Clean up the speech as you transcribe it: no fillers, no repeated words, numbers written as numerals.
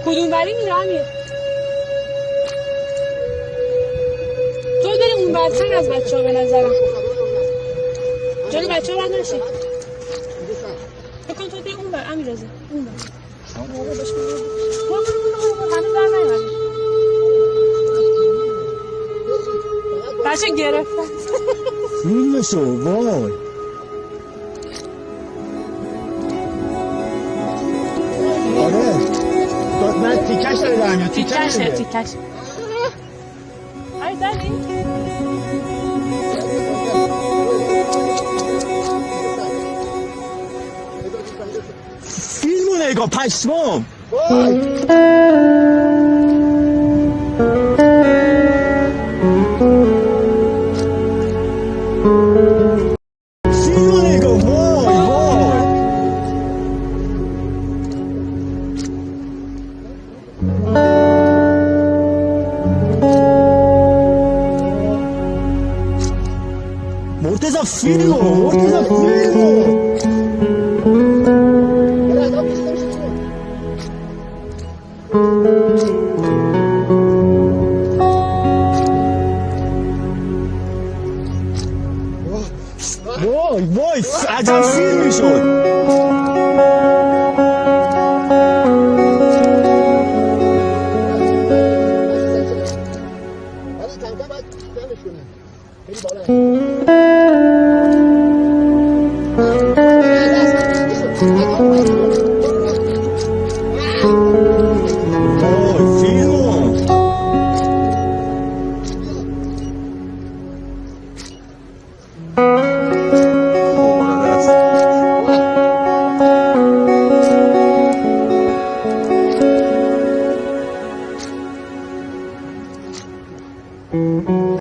کدوم ولی میره امیر؟ تو بریم اون برتر از بچه ها به نظرم جلو بچه ها باید نشی بکن تو بیا اون بر امیر رزا اون بر همه در نیمانی بچه گرفتن فیلمشو وای آره من تیکش داره در میاد تیکش ای زنی؟ فیلمو نگاه پشمام فیلمو نگاه وای مرتضی فیلمو وای عجب فیلمی شد